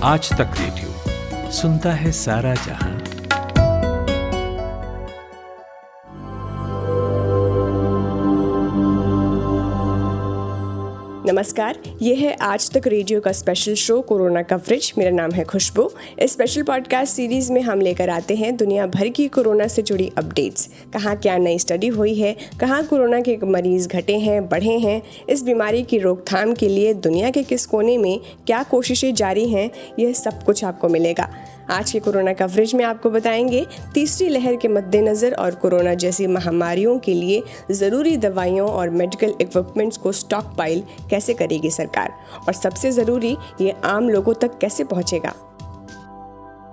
आज तक रेडियो सुनता है सारा जहां। नमस्कार, ये है आज तक रेडियो का स्पेशल शो कोरोना कवरेज। मेरा नाम है खुशबू। इस स्पेशल पॉडकास्ट सीरीज़ में हम लेकर आते हैं दुनिया भर की कोरोना से जुड़ी अपडेट्स। कहाँ क्या नई स्टडी हुई है, कहाँ कोरोना के मरीज़ घटे हैं, बढ़े हैं, इस बीमारी की रोकथाम के लिए दुनिया के किस कोने में क्या कोशिशें जारी हैं, यह सब कुछ आपको मिलेगा। आज के कोरोना कवरेज में आपको बताएंगे तीसरी लहर के मद्देनज़र और कोरोना जैसी महामारियों के लिए ज़रूरी दवाइयों और मेडिकल इक्विपमेंट्स को स्टॉक पाइल कैसे करेगी सरकार, और सबसे ज़रूरी ये आम लोगों तक कैसे पहुंचेगा।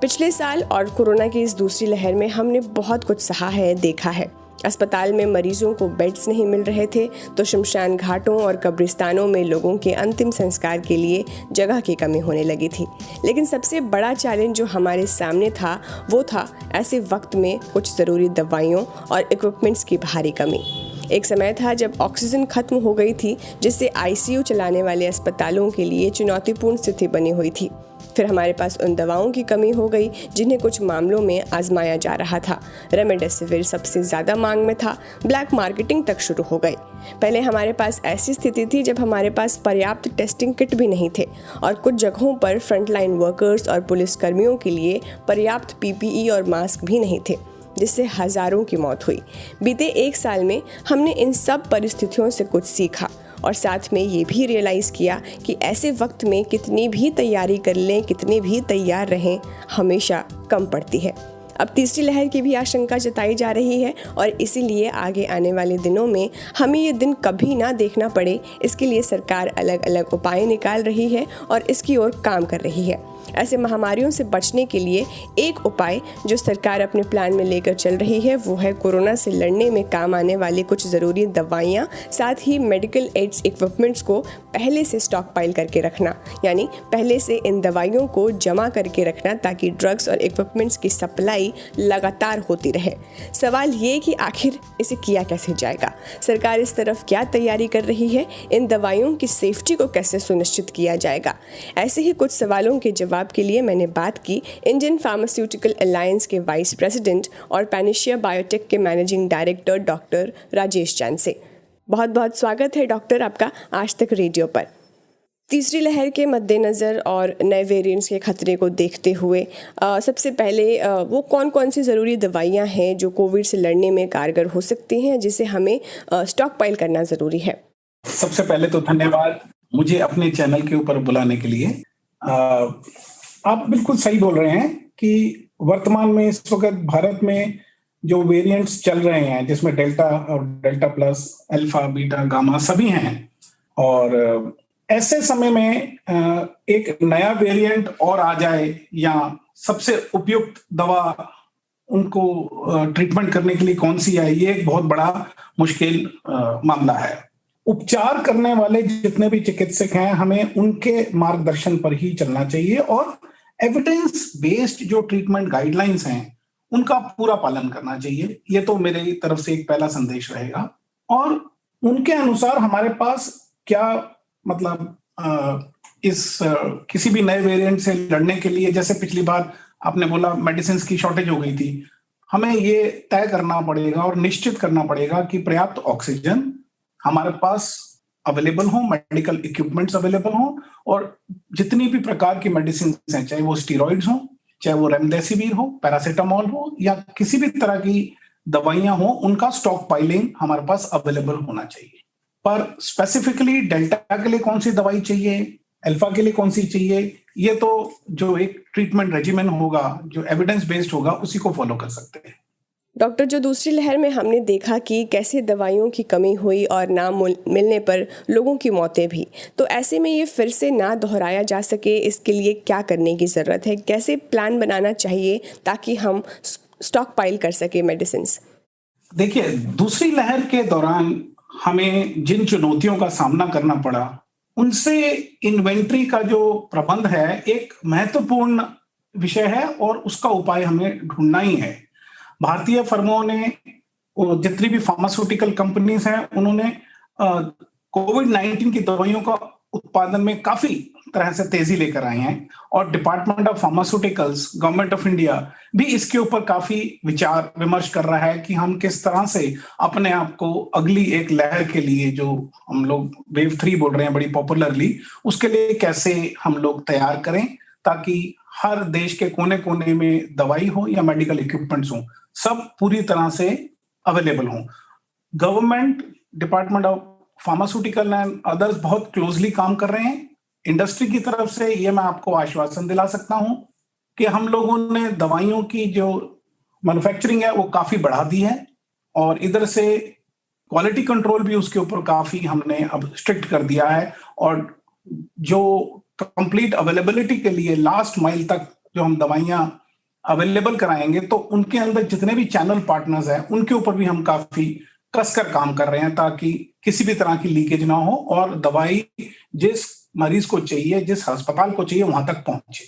पिछले साल और कोरोना की इस दूसरी लहर में हमने बहुत कुछ सहा है, देखा है। अस्पताल में मरीजों को बेड्स नहीं मिल रहे थे तो शमशान घाटों और कब्रिस्तानों में लोगों के अंतिम संस्कार के लिए जगह की कमी होने लगी थी। लेकिन सबसे बड़ा चैलेंज जो हमारे सामने था वो था ऐसे वक्त में कुछ ज़रूरी दवाइयों और इक्विपमेंट्स की भारी कमी। एक समय था जब ऑक्सीजन खत्म हो गई थी, जिससे आईसीयू चलाने वाले अस्पतालों के लिए चुनौतीपूर्ण स्थिति बनी हुई थी। फिर हमारे पास उन दवाओं की कमी हो गई जिन्हें कुछ मामलों में आजमाया जा रहा था। रेमडेसिविर सबसे ज़्यादा मांग में था, ब्लैक मार्केटिंग तक शुरू हो गई। पहले हमारे पास ऐसी स्थिति थी जब हमारे पास पर्याप्त टेस्टिंग किट भी नहीं थे और कुछ जगहों पर फ्रंटलाइन वर्कर्स और पुलिस कर्मियों के लिए पर्याप्त पीपीई और मास्क भी नहीं थे, जिससे हज़ारों की मौत हुई। बीते एक साल में हमने इन सब परिस्थितियों से कुछ सीखा और साथ में ये भी रियलाइज़ किया कि ऐसे वक्त में कितनी भी तैयारी कर लें, कितने भी तैयार रहें, हमेशा कम पड़ती है। अब तीसरी लहर की भी आशंका जताई जा रही है और इसीलिए आगे आने वाले दिनों में हमें ये दिन कभी ना देखना पड़े, इसके लिए सरकार अलग अलग उपाय निकाल रही है और इसकी ओर काम कर रही है। ऐसे महामारियों से बचने के लिए एक उपाय जो सरकार अपने प्लान में लेकर चल रही है वो है कोरोना से लड़ने में काम आने वाली कुछ ज़रूरी दवाइयाँ, साथ ही मेडिकल एड्स इक्विपमेंट्स को पहले से स्टॉक पाइल करके रखना, यानी पहले से इन दवाइयों को जमा करके रखना ताकि ड्रग्स और इक्विपमेंट्स की सप्लाई लगातार होती रहे। सवाल ये कि आखिर इसे किया कैसे जाएगा, सरकार इस तरफ क्या तैयारी कर रही है, इन दवाइयों की सेफ्टी को कैसे सुनिश्चित किया जाएगा। ऐसे ही कुछ सवालों के जवाब के लिए मैंने बात की इंडियन फार्मास्यूटिकल अलायंस के वाइस प्रेसिडेंट और पैनिशिया बायोटेक के मैनेजिंग डायरेक्टर डॉक्टर राजेश चांद से। बहुत बहुत स्वागत है डॉक्टर आपका आज तक रेडियो पर। तीसरी लहर के मद्देनज़र और नए वेरिएंट्स के खतरे को देखते हुए सबसे पहले वो कौन कौन सी ज़रूरी दवाइयाँ हैं जो कोविड से लड़ने में कारगर हो सकती हैं, जिसे हमें स्टॉक पाइल करना ज़रूरी है। सबसे पहले तो धन्यवाद मुझे अपने चैनल के ऊपर बुलाने के लिए। आप बिल्कुल सही बोल रहे हैं कि वर्तमान में इस वक्त भारत में जो वेरिएंट्स चल रहे हैं, जिसमें डेल्टा और delta plus, alpha, beta, gamma सभी हैं, और ऐसे समय में एक नया वेरिएंट और आ जाए या सबसे उपयुक्त दवा उनको ट्रीटमेंट करने के लिए कौन सी है, ये एक बहुत बड़ा मुश्किल मामला है। उपचार करने वाले जितने भी चिकित्सक हैं, हमें उनके मार्गदर्शन पर ही चलना चाहिए और एविडेंस बेस्ड जो ट्रीटमेंट गाइडलाइंस हैं उनका पूरा पालन करना चाहिए। ये तो मेरी तरफ से एक पहला संदेश रहेगा। और उनके अनुसार हमारे पास क्या मतलब किसी भी नए वेरिएंट से लड़ने के लिए, जैसे पिछली बार आपने बोला मेडिसिन की शॉर्टेज हो गई थी, हमें ये तय करना पड़ेगा और निश्चित करना पड़ेगा कि पर्याप्त ऑक्सीजन हमारे पास अवेलेबल हो, मेडिकल इक्विपमेंट्स अवेलेबल हो, और जितनी भी प्रकार की मेडिसिन हैं, चाहे वो स्टीरॉइड्स हो, चाहे वो रेमडेसिविर हो, पैरासीटामोल हो, या किसी भी तरह की दवाइयां हो, उनका स्टॉक पाइलिंग हमारे पास अवेलेबल होना चाहिए। पर स्पेसिफिकली डेल्टा के लिए कौन सी दवाई चाहिए, अल्फा के लिए कौन सी चाहिए, ये तो जो एक ट्रीटमेंट रेजिमेन होगा, जो एविडेंस बेस्ड होगा, उसी को फॉलो कर सकते हैं। डॉक्टर, जो दूसरी लहर में हमने देखा कि कैसे दवाइयों की कमी हुई और ना मिलने पर लोगों की मौतें भी, तो ऐसे में ये फिर से ना दोहराया जा सके, इसके लिए क्या करने की ज़रूरत है, कैसे प्लान बनाना चाहिए ताकि हम स्टॉक पाइल कर सके मेडिसिन। देखिए, दूसरी लहर के दौरान हमें जिन चुनौतियों का सामना करना पड़ा, उनसे इन्वेंट्री का जो प्रबंध है एक महत्वपूर्ण विषय है और उसका उपाय हमें ढूंढना ही है। भारतीय फर्मों ने, जितनी भी फार्मास्यूटिकल कंपनीज हैं, उन्होंने कोविड-19 की दवाइयों का उत्पादन में काफी तरह से तेजी लेकर आए हैं और department of pharmaceuticals, government of India भी इसके ऊपर काफी विचार विमर्श कर रहा है कि हम किस तरह से अपने आप को अगली एक लहर के लिए, जो हम लोग वेव 3 बोल रहे हैं बड़ी पॉपुलरली, उसके लिए कैसे हम लोग तैयार करें ताकि हर देश के कोने कोने में दवाई हो या मेडिकल इक्विपमेंट्स हो, सब पूरी तरह से अवेलेबल हो। Government, department of pharmaceutical and others बहुत क्लोजली काम कर रहे हैं। इंडस्ट्री की तरफ से ये मैं आपको आश्वासन दिला सकता हूं कि हम लोगों ने दवाइयों की जो मैन्युफैक्चरिंग है वो काफी बढ़ा दी है और इधर से क्वालिटी कंट्रोल भी उसके ऊपर काफी हमने अब स्ट्रिक्ट कर दिया है और जो कंप्लीट अवेलेबिलिटी के लिए लास्ट माइल तक जो हम दवाइयां अवेलेबल कराएंगे तो उनके अंदर जितने भी चैनल पार्टनर्स हैं उनके ऊपर भी हम काफी कसकर काम कर रहे हैं ताकि किसी भी तरह की लीकेज ना हो और दवाई जिस मरीज को चाहिए, जिस अस्पताल को चाहिए, वहां तक पहुंचे।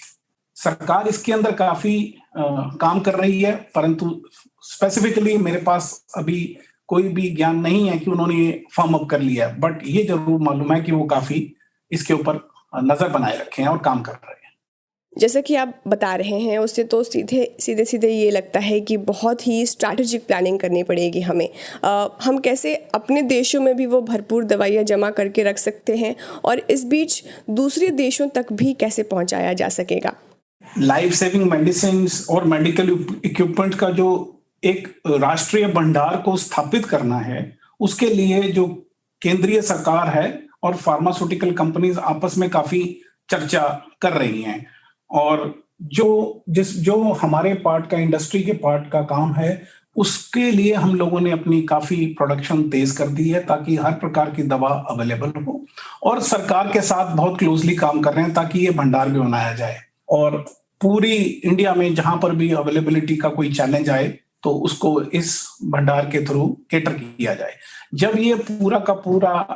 सरकार इसके अंदर काफी काम कर रही है, परंतु स्पेसिफिकली मेरे पास अभी कोई भी ज्ञान नहीं है कि उन्होंने ये फर्म अप कर लिया है, बट ये जरूर मालूम है कि वो काफी इसके ऊपर नजर बनाए रखे हैं और काम कर रहे हैं। जैसा कि आप बता रहे हैं उससे तो सीधे ये लगता है कि बहुत ही स्ट्रैटेजिक प्लानिंग करनी पड़ेगी हमें। हम कैसे अपने देशों में भी वो भरपूर दवाइयाँ जमा करके रख सकते हैं और इस बीच दूसरे देशों तक भी कैसे पहुंचाया जा सकेगा? लाइफ सेविंग मेडिसिन और मेडिकल इक्विपमेंट का जो एक राष्ट्रीय भंडार को स्थापित करना है, उसके लिए जो केंद्रीय सरकार है और फार्मास्यूटिकल कंपनीज आपस में काफी चर्चा कर रही हैं और जो हमारे पार्ट का, इंडस्ट्री के पार्ट का काम है, उसके लिए हम लोगों ने अपनी काफी प्रोडक्शन तेज कर दी है ताकि हर प्रकार की दवा अवेलेबल हो और सरकार के साथ बहुत क्लोजली काम कर रहे हैं ताकि ये भंडार भी बनाया जाए और पूरी इंडिया में जहां पर भी अवेलेबिलिटी का कोई चैलेंज आए तो उसको इस भंडार के थ्रू कैटर किया जाए। जब ये पूरा का पूरा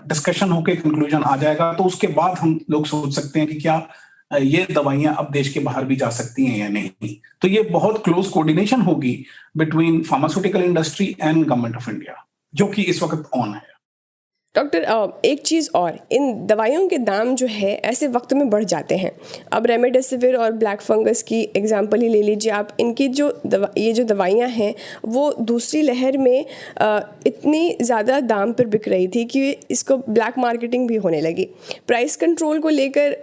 डिस्कशन होके कंक्लूजन आ जाएगा तो उसके बाद हम लोग सोच सकते हैं कि क्या ये दवाइयां अब देश के बाहर भी जा सकती हैं या नहीं। तो ये बहुत क्लोज कोऑर्डिनेशन होगी between pharmaceutical industry and government of India, जो कि इस वक्त ऑन है। डॉक्टर, एक चीज़ और, इन दवाइयों के दाम जो है ऐसे वक्त में बढ़ जाते हैं। अब रेमडेसिविर और ब्लैक फंगस की एग्जांपल ही ले लीजिए आप। इनकी ये जो दवाइयां हैं वो दूसरी लहर में इतनी ज़्यादा दाम पर बिक रही थी कि इसको ब्लैक मार्केटिंग भी होने लगी। प्राइस कंट्रोल को लेकर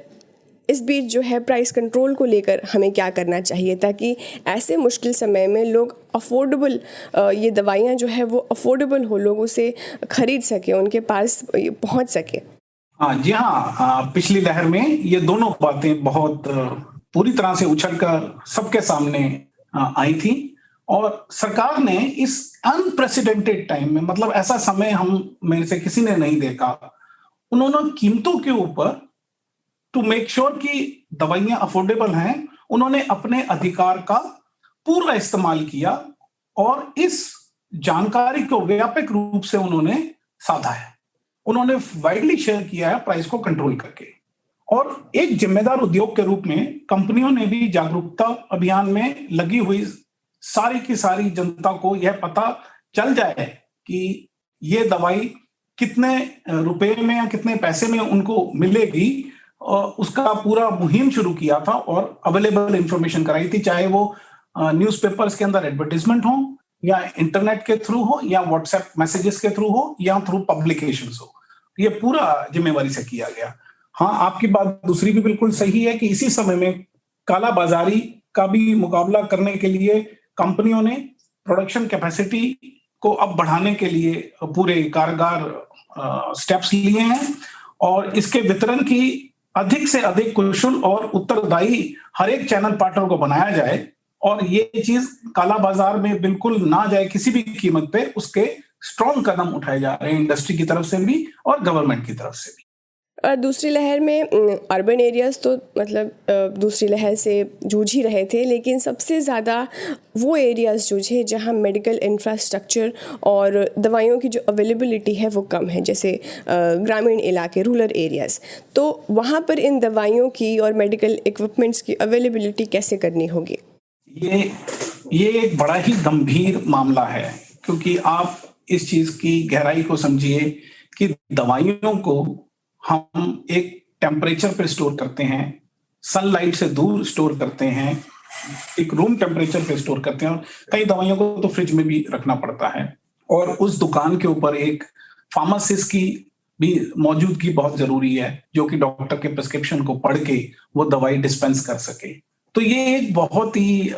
इस बीच जो है प्राइस कंट्रोल को लेकर हमें क्या करना चाहिए ताकि ऐसे मुश्किल समय में लोग अफोर्डेबल ये दवाइयाँ जो है वो अफोर्डेबल हो, लोग उसे खरीद सके, उनके पास पहुंच सके? हाँ जी, हाँ, पिछली लहर में ये दोनों बातें बहुत पूरी तरह से उछल कर सबके सामने आई थी और सरकार ने इस अनप्रेसिडेंटेड टाइम में, मतलब ऐसा समय हम में से किसी ने नहीं देखा, उन्होंने कीमतों के ऊपर टू मेक श्योर कि दवाइयां अफोर्डेबल हैं, उन्होंने अपने अधिकार का पूरा इस्तेमाल किया और इस जानकारी को व्यापक रूप से उन्होंने साधा है। उन्होंने वाइडली शेयर किया है प्राइस को कंट्रोल करके और एक जिम्मेदार उद्योग के रूप में कंपनियों ने भी जागरूकता अभियान में लगी हुई सारी की सारी जनता को यह पता चल जाए कि ये दवाई कितने रुपए में या कितने पैसे में उनको मिलेगी, उसका पूरा मुहिम शुरू किया था और अवेलेबल इंफॉर्मेशन कराई थी, चाहे वो न्यूज़पेपर्स के अंदर एडवर्टाइजमेंट हो या इंटरनेट के थ्रू हो या व्हाट्सएप मैसेजेस के थ्रू हो या थ्रू पब्लिकेशंस हो। ये पूरा जिम्मेवारी से किया गया। हाँ, आपकी बात दूसरी भी बिल्कुल सही है कि इसी समय में काला बाजारी का भी मुकाबला करने के लिए कंपनियों ने प्रोडक्शन कैपेसिटी को अब बढ़ाने के लिए पूरे कारगर स्टेप्स लिए हैं और इसके वितरण की अधिक से अधिक कुशल और उत्तरदायी हर एक चैनल पार्टनर को बनाया जाए और ये चीज काला बाजार में बिल्कुल ना जाए किसी भी कीमत पे, उसके स्ट्रॉन्ग कदम उठाए जा रहे हैं इंडस्ट्री की तरफ से भी और गवर्नमेंट की तरफ से भी। दूसरी लहर में अर्बन एरियाज़ तो मतलब दूसरी लहर से जूझ ही रहे थे, लेकिन सबसे ज़्यादा वो एरियाज़ जूझे जहाँ मेडिकल इंफ्रास्ट्रक्चर और दवाइयों की जो अवेलेबिलिटी है वो कम है, जैसे ग्रामीण इलाके, रूरल एरियाज़। तो वहाँ पर इन दवाइयों की और मेडिकल इक्विपमेंट्स की अवेलेबिलिटी कैसे करनी होगी? ये एक बड़ा ही गंभीर मामला है, क्योंकि आप इस चीज़ की गहराई को समझिए कि दवाइयों को हम एक टेम्परेचर पे स्टोर करते हैं, सनलाइट से दूर स्टोर करते हैं, एक रूम टेम्परेचर पे स्टोर करते हैं, और कई दवाइयों को तो फ्रिज में भी रखना पड़ता है। और उस दुकान के ऊपर एक फार्मासिस्ट की भी मौजूदगी बहुत जरूरी है, जो कि डॉक्टर के प्रिस्क्रिप्शन को पढ़ के वो दवाई डिस्पेंस कर सके। तो ये एक बहुत ही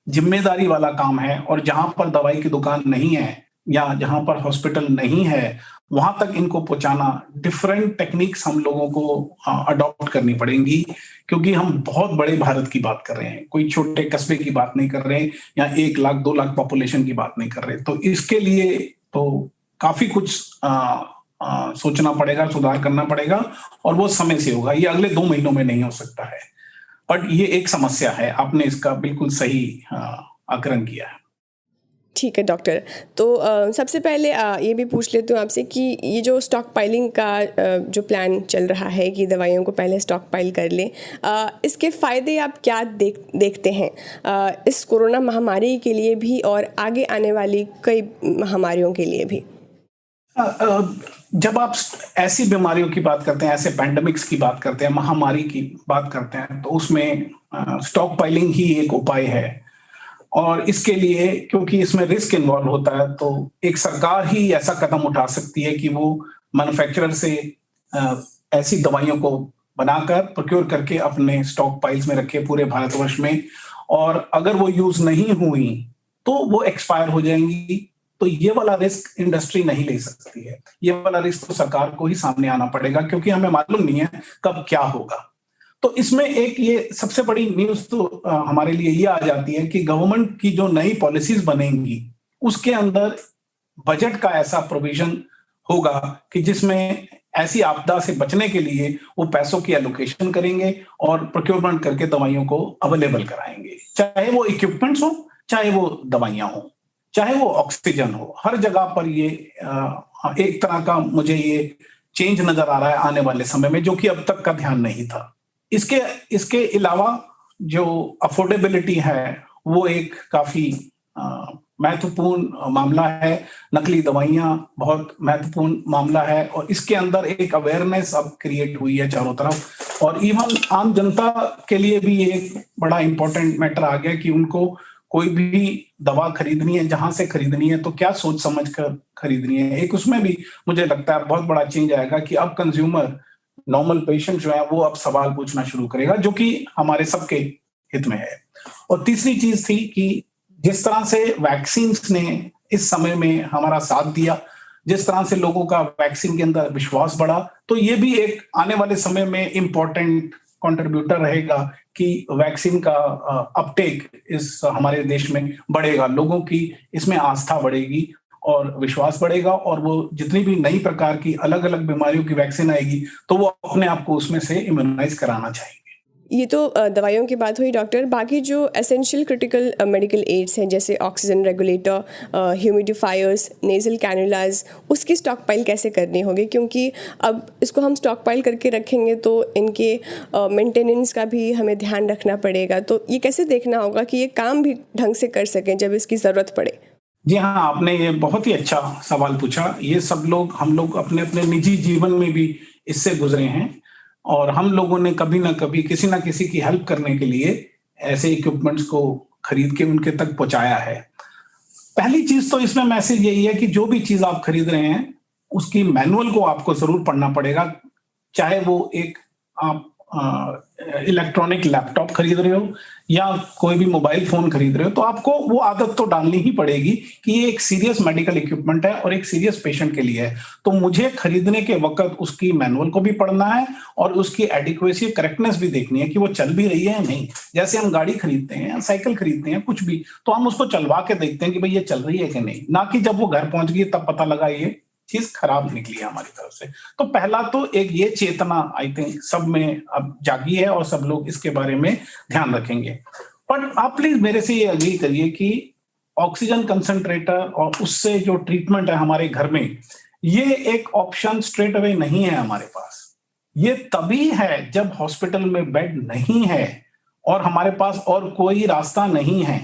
जिम्मेदारी वाला काम है, और जहां पर दवाई की दुकान नहीं है या जहां पर हॉस्पिटल नहीं है, वहां तक इनको पहुंचाना, डिफरेंट टेक्निक्स हम लोगों को अडॉप्ट करनी पड़ेंगी, क्योंकि हम बहुत बड़े भारत की बात कर रहे हैं, कोई छोटे कस्बे की बात नहीं कर रहे हैं, या 1 लाख 2 लाख पॉपुलेशन की बात नहीं कर रहे। तो इसके लिए तो काफी कुछ सोचना पड़ेगा, सुधार करना पड़ेगा, और वो समय से होगा, ये अगले 2 महीनों में नहीं हो सकता है। बट ये एक समस्या है, आपने इसका बिल्कुल सही आकलन किया है। ठीक है डॉक्टर, तो सबसे पहले ये भी पूछ लेती हूँ आपसे कि ये जो स्टॉक पाइलिंग का जो प्लान चल रहा है कि दवाइयों को पहले स्टॉक पाइल कर लें, इसके फ़ायदे आप क्या देखते हैं इस कोरोना महामारी के लिए भी और आगे आने वाली कई महामारियों के लिए भी? जब आप ऐसी बीमारियों की बात करते हैं, ऐसे पैंडेमिक्स की बात करते हैं, महामारी की बात करते हैं, तो उसमें स्टॉक पाइलिंग ही एक उपाय है। और इसके लिए, क्योंकि इसमें रिस्क इन्वॉल्व होता है, तो एक सरकार ही ऐसा कदम उठा सकती है कि वो मैन्युफैक्चरर से ऐसी दवाइयों को बनाकर प्रोक्योर करके अपने स्टॉक पाइल्स में रखे पूरे भारतवर्ष में, और अगर वो यूज नहीं हुई तो वो एक्सपायर हो जाएंगी। तो ये वाला रिस्क इंडस्ट्री नहीं ले सकती है, ये वाला रिस्क तो सरकार को ही सामने आना पड़ेगा, क्योंकि हमें मालूम नहीं है कब क्या होगा। तो इसमें एक ये सबसे बड़ी न्यूज तो हमारे लिए ये आ जाती है कि गवर्नमेंट की जो नई पॉलिसीज बनेंगी, उसके अंदर बजट का ऐसा प्रोविजन होगा कि जिसमें ऐसी आपदा से बचने के लिए वो पैसों की एलोकेशन करेंगे और प्रोक्योरमेंट करके दवाइयों को अवेलेबल कराएंगे, चाहे वो इक्विपमेंट्स हो, चाहे वो दवाइयां हो, चाहे वो ऑक्सीजन हो। हर जगह पर ये एक तरह का मुझे ये चेंज नजर आ रहा है आने वाले समय में, जो कि अब तक का ध्यान नहीं था। इसके अलावा जो अफोर्डेबिलिटी है वो एक काफी महत्वपूर्ण मामला है। नकली दवाइयां बहुत महत्वपूर्ण मामला है, और इसके अंदर एक अवेयरनेस अब क्रिएट हुई है चारों तरफ, और इवन आम जनता के लिए भी एक बड़ा इंपॉर्टेंट मैटर आ गया कि उनको कोई भी दवा खरीदनी है, जहां से खरीदनी है, तो क्या सोच समझ कर खरीदनी है। एक उसमें भी मुझे लगता है बहुत बड़ा चेंज आएगा कि अब कंज्यूमर, नॉर्मल पेशेंट जो है, वो अब सवाल पूछना शुरू करेगा, जो कि हमारे सबके हित में है। और तीसरी चीज थी कि जिस तरह से वैक्सीन ने इस समय में हमारा साथ दिया, जिस तरह से लोगों का वैक्सीन के अंदर विश्वास बढ़ा, तो ये भी एक आने वाले समय में इंपॉर्टेंट कंट्रीब्यूटर रहेगा कि वैक्सीन का अपटेक इस हमारे देश में बढ़ेगा, लोगों की इसमें आस्था बढ़ेगी और विश्वास बढ़ेगा, और वो जितनी भी नई प्रकार की अलग अलग बीमारियों की वैक्सीन आएगी तो वो अपने आप को उसमें से इम्यूनाइज कराना चाहेंगे। ये तो दवाइयों की बात हुई डॉक्टर, बाकी जो एसेंशियल क्रिटिकल मेडिकल एड्स हैं जैसे oxygen regulator, humidifiers, nasal cannulas, उसकी स्टॉक पाइल कैसे करनी होगी? क्योंकि अब इसको हम स्टॉक पाइल करके रखेंगे तो इनके मेंटेनेंस का भी हमें ध्यान रखना पड़ेगा। तो ये कैसे देखना होगा कि ये काम भी ढंग से कर सकें जब इसकी ज़रूरत पड़े? जी हाँ, आपने ये बहुत ही अच्छा सवाल पूछा। ये सब लोग, हम लोग अपने अपने निजी जीवन में भी इससे गुजरे हैं, और हम लोगों ने कभी ना कभी किसी ना किसी की हेल्प करने के लिए ऐसे इक्विपमेंट्स को खरीद के उनके तक पहुंचाया है। पहली चीज तो इसमें मैसेज यही है कि जो भी चीज आप खरीद रहे हैं उसकी मैनुअल को आपको जरूर पढ़ना पड़ेगा, चाहे वो एक आप इलेक्ट्रॉनिक लैपटॉप खरीद रहे हो या कोई भी मोबाइल फोन खरीद रहे हो, तो आपको वो आदत तो डालनी ही पड़ेगी कि ये एक सीरियस मेडिकल इक्विपमेंट है और एक सीरियस पेशेंट के लिए है। तो मुझे खरीदने के वक्त उसकी मैनुअल को भी पढ़ना है और उसकी एडिक्वेसी, करेक्टनेस भी देखनी है कि वो चल भी रही है या नहीं। जैसे हम गाड़ी खरीदते हैं, साइकिल खरीदते हैं, कुछ भी, तो हम उसको चलवा के देखते हैं कि भाई ये चल रही है कि नहीं, ना कि जब वो घर पहुंच गई तब पता लगा ये चीज खराब निकली है हमारी तरफ से। तो पहला तो एक ये चेतना आई थिंक सब में अब जागी है और सब लोग इसके बारे में ध्यान रखेंगे। पर आप प्लीज मेरे से ये अग्री करिए कि ऑक्सीजन कंसंट्रेटर और उससे जो ट्रीटमेंट है हमारे घर में, ये एक ऑप्शन स्ट्रेट अवे नहीं है हमारे पास। ये तभी है जब हॉस्पिटल में बेड नहीं है और हमारे पास और कोई रास्ता नहीं है,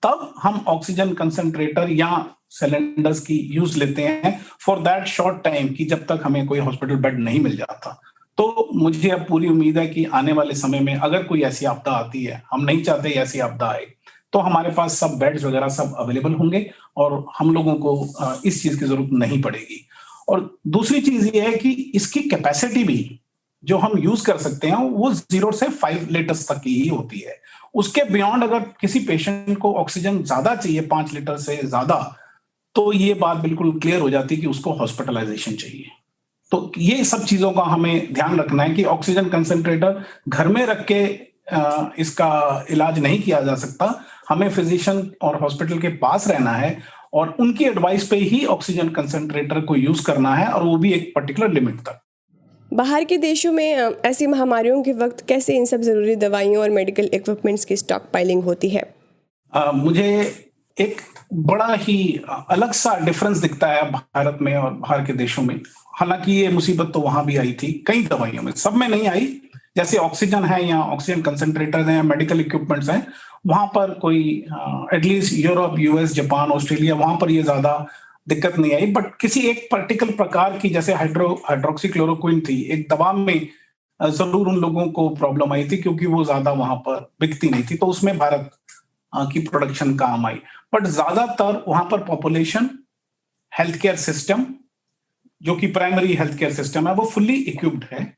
तब हम ऑक्सीजन कंसंट्रेटर या सिलेंडर्स की यूज लेते हैं फॉर दैट शॉर्ट टाइम कि जब तक हमें कोई हॉस्पिटल बेड नहीं मिल जाता। तो मुझे अब पूरी उम्मीद है कि आने वाले समय में अगर कोई ऐसी आपदा आती है, हम नहीं चाहते ऐसी आपदा आए, तो हमारे पास सब बेड्स वगैरह सब अवेलेबल होंगे और हम लोगों को इस चीज की जरूरत नहीं पड़ेगी। और दूसरी चीज ये है कि इसकी कैपेसिटी भी जो हम यूज कर सकते हैं वो 0 से 5 लीटर्स तक की ही होती है। उसके बियॉन्ड अगर किसी पेशेंट को ऑक्सीजन ज्यादा चाहिए, 5 लीटर से ज्यादा, तो ये बात बिल्कुल क्लियर हो जाती है कि उसको हॉस्पिटलाइजेशन चाहिए। तो ये सब चीजों का हमें ध्यान रखना है कि ऑक्सीजन कंसंट्रेटर घर में रख के इसका इलाज नहीं किया जा सकता। हमें फिजिशियन और हॉस्पिटल के पास रहना है और उनकी एडवाइस पे ही ऑक्सीजन कंसंट्रेटर को यूज करना है, और वो भी एक पर्टिकुलर लिमिट तक। बाहर के देशों में ऐसी महामारियों के वक्त कैसे इन सब ज़रूरी दवाइयों और मेडिकल इक्विपमेंट्स की स्टॉक पाइलिंग होती है? मुझे एक बड़ा ही अलग सा डिफरेंस दिखता है भारत में और बाहर के देशों में। हालांकि ये मुसीबत तो वहां भी आई थी, कई दवाइयों में, सब में नहीं आई। जैसे ऑक्सीजन है या ऑक्सीजन कंसंट्रेटर है, मेडिकल इक्विपमेंट्स हैं, वहां पर कोई at least Europe, US, Japan, Australia, वहां पर ये ज्यादा दिक्कत नहीं आई। बट किसी एक पर्टिकुलर प्रकार की, जैसे हाइड्रोक्सीक्लोरोक्विन थी, एक दवा में जरूर उन लोगों को प्रॉब्लम आई थी क्योंकि वो ज्यादा वहां पर बिकती नहीं थी, तो उसमें भारत की प्रोडक्शन काम आई। बट ज्यादातर वहां पर पॉपुलेशन हेल्थ केयर सिस्टम, जो कि प्राइमरी हेल्थ केयर सिस्टम है, वो फुल्ली इक्विप्ड है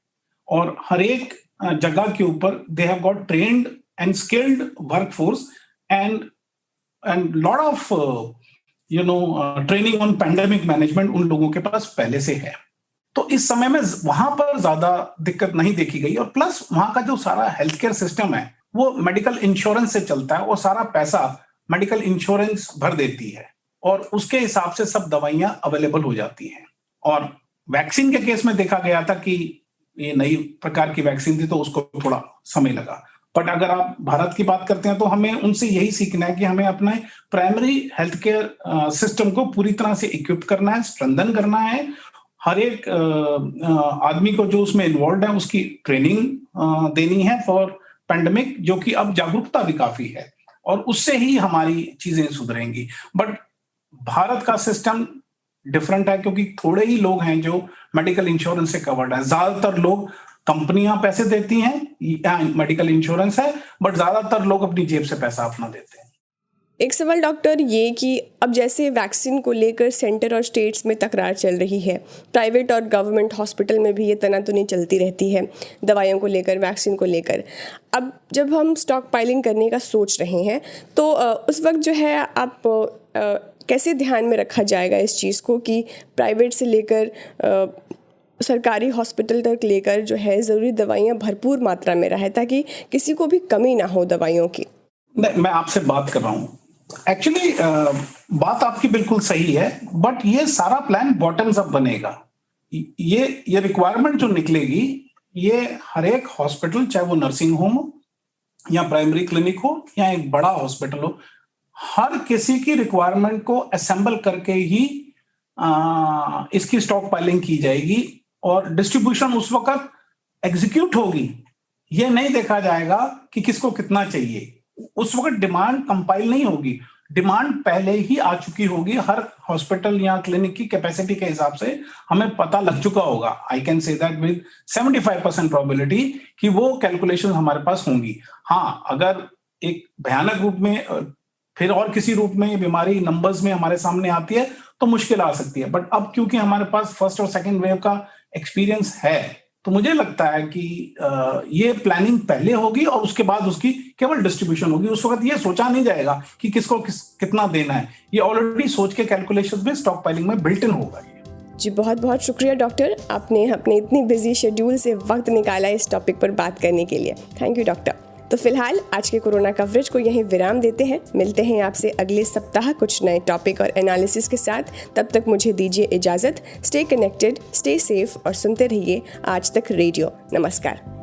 और हर एक जगह के ऊपर they have got trained and skilled workforce and lot of training on pandemic management उन लोगों के पास पहले से है। तो इस समय में वहां पर ज्यादा दिक्कत नहीं देखी गई। और प्लस वहां का जो सारा हेल्थ केयर सिस्टम है वो मेडिकल इंश्योरेंस से चलता है, और सारा पैसा मेडिकल इंश्योरेंस भर देती है और उसके हिसाब से सब दवाइयां अवेलेबल हो जाती हैं। और वैक्सीन के केस में देखा गया था कि ये नई प्रकार की वैक्सीन थी तो उसको थोड़ा समय लगा। बट अगर आप भारत की बात करते हैं तो हमें उनसे यही सीखना है कि हमें अपने प्राइमरी हेल्थ केयर सिस्टम को पूरी तरह से इक्विप करना है, स्ट्रेंथन करना है। हर एक आदमी को जो उसमें इन्वॉल्व है उसकी ट्रेनिंग देनी है फॉर पैंडेमिक, जो कि अब जागरूकता भी काफी है और उससे ही हमारी चीजें सुधरेंगी। बट भारत का सिस्टम डिफरेंट है क्योंकि थोड़े ही लोग हैं जो मेडिकल इंश्योरेंस से कवर्ड है। ज्यादातर लोग, कंपनियां पैसे देती हैं, मेडिकल इंश्योरेंस है, बट ज्यादातर लोग अपनी जेब से पैसा अपना देते हैं। एक सवाल डॉक्टर, ये कि अब जैसे वैक्सीन को लेकर सेंटर और स्टेट्स में तकरार चल रही है, प्राइवेट और गवर्नमेंट हॉस्पिटल में भी ये तनातनी चलती रहती है दवाइयों को लेकर, वैक्सीन को लेकर। अब जब हम स्टॉक पाइलिंग करने का सोच रहे हैं तो उस वक्त जो है आप कैसे ध्यान में रखा जाएगा इस चीज़ को कि प्राइवेट से लेकर सरकारी हॉस्पिटल तक लेकर जो है ज़रूरी दवाइयाँ भरपूर मात्रा में रहे ताकि किसी को भी कमी ना हो दवाइयों की? मैं आपसे बात कर रहा हूँ। एक्चुअली बात आपकी बिल्कुल सही है, बट ये सारा प्लान बॉटम्स अप बनेगा। ये रिक्वायरमेंट जो निकलेगी ये हर एक हॉस्पिटल, चाहे वो नर्सिंग होम हो या प्राइमरी क्लिनिक हो या एक बड़ा हॉस्पिटल हो, हर किसी की रिक्वायरमेंट को असेंबल करके ही इसकी स्टॉक पाइलिंग की जाएगी और डिस्ट्रीब्यूशन उस वक्त एग्जीक्यूट होगी। ये नहीं देखा जाएगा कि किसको कितना चाहिए। उस वक्त डिमांड कंपाइल नहीं होगी, डिमांड पहले ही आ चुकी होगी। हर हॉस्पिटल या क्लिनिक की कैपेसिटी के हिसाब से हमें पता लग चुका होगा। I can say that with 75% probability कि वो कैलकुलेशन हमारे पास होंगी। हाँ, अगर एक भयानक रूप में फिर और किसी रूप में बीमारी नंबर्स में हमारे सामने आती है तो मुश्किल आ सकती है। बट अब क्योंकि हमारे पास फर्स्ट और सेकंड वेव का एक्सपीरियंस है तो मुझे लगता है कि ये प्लानिंग पहले होगी और उसके बाद उसकी केवल डिस्ट्रीब्यूशन होगी। उस वक्त ये सोचा नहीं जाएगा कि किसको कितना देना है, ये ऑलरेडी सोच के कैलकुलेशंस में स्टॉक पाइलिंग में बिल्ट इन होगा। जी, बहुत बहुत शुक्रिया डॉक्टर, आपने अपने इतनी बिजी शेड्यूल से वक्त निकाला इस टॉपिक पर बात करने के लिए। Thank you doctor. तो फिलहाल आज के कोरोना कवरेज को यहीं विराम देते हैं। मिलते हैं आपसे अगले सप्ताह कुछ नए टॉपिक और एनालिसिस के साथ। तब तक मुझे दीजिए इजाज़त। स्टे कनेक्टेड, स्टे सेफ और सुनते रहिए आज तक रेडियो। नमस्कार।